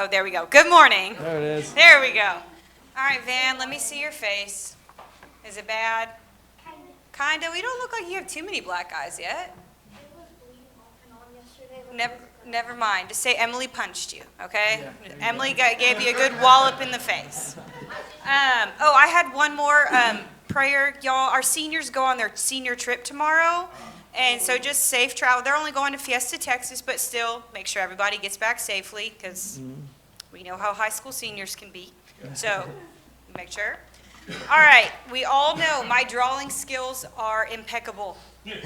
Oh, there we go. Good morning. There it is. There we go. All right, Van, let me see your face. Is it bad? Kinda. We don't look like you have too many black eyes yet. It was bleeding off and on yesterday. Never mind. Just say Emily punched you, okay? Yeah. Emily gave you a good wallop in the face. I had one more prayer, y'all. Our seniors go on their senior trip tomorrow. And so just safe travel. They're only going to Fiesta, Texas, but still make sure everybody gets back safely because we know how high school seniors can be. So make sure. All right. We all know my drawing skills are impeccable.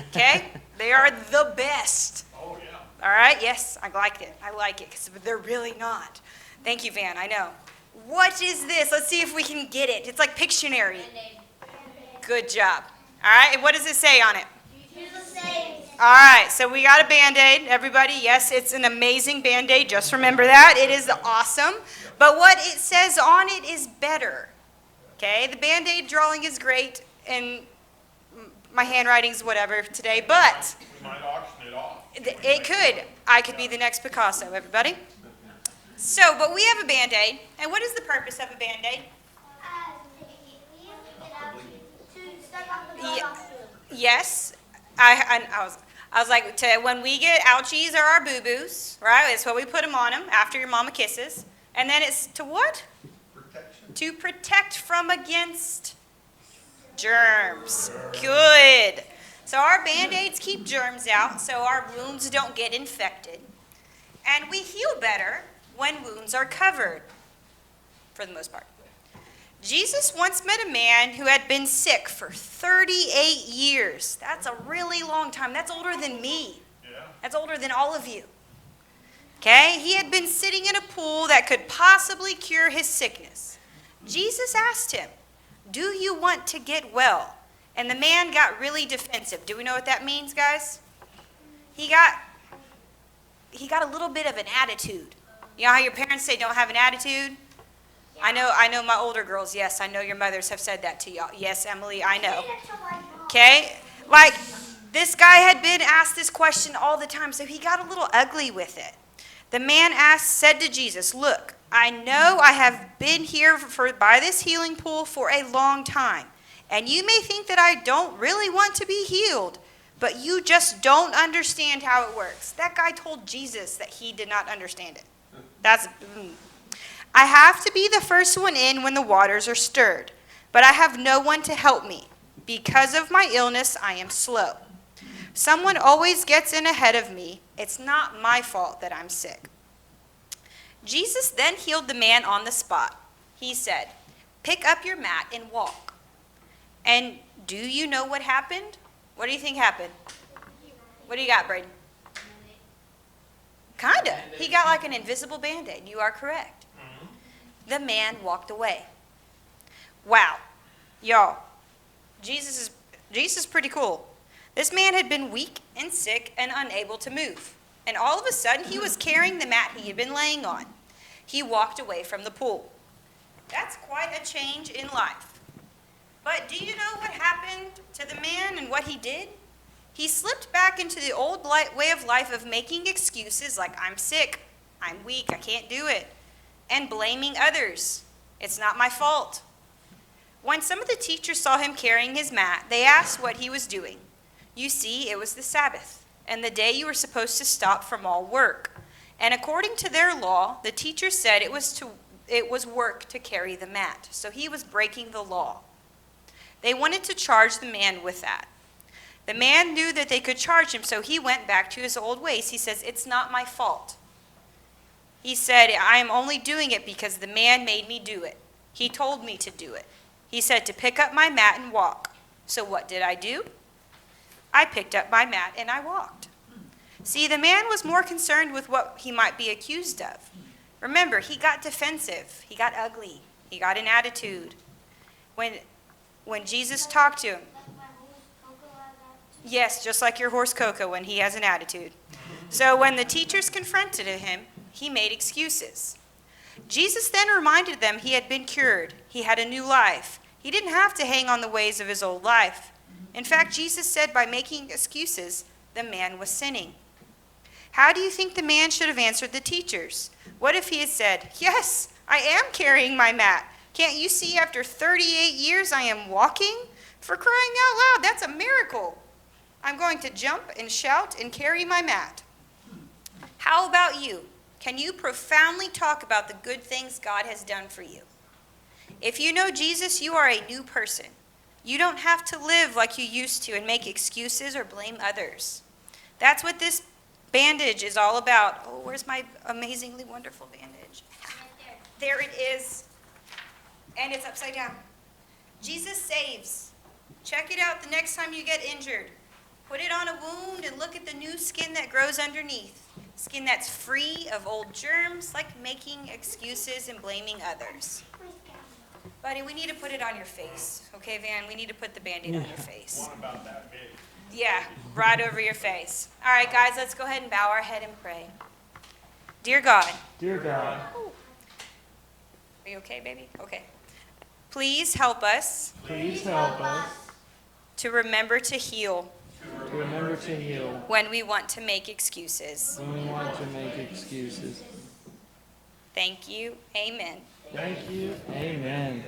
Okay? They are the best. Oh, yeah. All right? Yes, I like it. I like it because they're really not. Thank you, Van. I know. What is this? Let's see if we can get it. It's like Pictionary. Good job. All right. And what does it say on it? All right, so we got a Band-Aid, everybody. Yes, it's an amazing Band-Aid. Just remember that. It is awesome. But what it says on it is better. Okay, the Band-Aid drawing is great, and my handwriting's whatever today, but We might auction it off. it could. I could be the next Picasso, everybody. So, but we have a Band-Aid, and what is the purpose of a Band-Aid? Yes. I was like, when we get ouchies or our boo-boos, right? That's what we put them on them after your mama kisses. And then it's to what? Protection. To protect from against germs. Good. So our Band-Aids keep germs out so our wounds don't get infected. And we heal better when wounds are covered, for the most part. Jesus once met a man who had been sick for 38 years. That's a really long time. That's older than me. Yeah. That's older than all of you. Okay? He had been sitting in a pool that could possibly cure his sickness. Jesus asked him, "Do you want to get well?" And the man got really defensive. Do we know what that means, guys? He got a little bit of an attitude. You know how your parents say don't have an attitude? I know my older girls, yes, I know your mothers have said that to y'all. Yes, Emily, I know. Okay? Like, this guy had been asked this question all the time, so he got a little ugly with it. The man said to Jesus, "Look, I know I have been here by this healing pool for a long time, and you may think that I don't really want to be healed, but you just don't understand how it works." That guy told Jesus that he did not understand it. "I have to be the first one in when the waters are stirred, but I have no one to help me. Because of my illness, I am slow. Someone always gets in ahead of me. It's not my fault that I'm sick." Jesus then healed the man on the spot. He said, "Pick up your mat and walk." And do you know what happened? What do you think happened? What do you got, Braden? Kinda. He got like an invisible Band-Aid. You are correct. The man walked away. Wow. Y'all, Jesus is pretty cool. This man had been weak and sick and unable to move. And all of a sudden, he was carrying the mat he had been laying on. He walked away from the pool. That's quite a change in life. But do you know what happened to the man and what he did? He slipped back into the old way of life of making excuses like, "I'm sick, I'm weak, I can't do it," and blaming others. "It's not my fault." When some of the teachers saw him carrying his mat, they asked what he was doing. You see, it was the Sabbath, and the day you were supposed to stop from all work. And according to their law, the teachers said it was work to carry the mat, so he was breaking the law. They wanted to charge the man with that. The man knew that they could charge him, so he went back to his old ways. He says, "It's not my fault." He said, "I am only doing it because the man made me do it. He told me to do it. He said to pick up my mat and walk. So what did I do? I picked up my mat and I walked." See, the man was more concerned with what he might be accused of. Remember, he got defensive. He got ugly. He got an attitude. When Jesus talked to him, yes, just like your horse Coco when he has an attitude. So when the teachers confronted him, he made excuses. Jesus then reminded them he had been cured. He had a new life. He didn't have to hang on the ways of his old life. In fact, Jesus said by making excuses, the man was sinning. How do you think the man should have answered the teachers? What if he had said, "Yes, I am carrying my mat. Can't you see after 38 years I am walking? For crying out loud, that's a miracle. I'm going to jump and shout and carry my mat." How about you? Can you profoundly talk about the good things God has done for you? If you know Jesus, you are a new person. You don't have to live like you used to and make excuses or blame others. That's what this bandage is all about. Oh, where's my amazingly wonderful bandage? There it is. And it's upside down. Jesus saves. Check it out the next time you get injured. Put it on a wound and look at the new skin that grows underneath. Skin that's free of old germs, like making excuses and blaming others. Buddy, we need to put it on your face. Okay, Van, we need to put the Band-Aid on your face. One about that big. Yeah, right over your face. All right, guys, let's go ahead and bow our head and pray. Dear God. Dear God. Are you okay, baby? Okay. Please help us. Please help us To remember to heal to remember to heal when we want to make excuses. when we want to make excuses. Thank you. Amen. Thank you. Amen.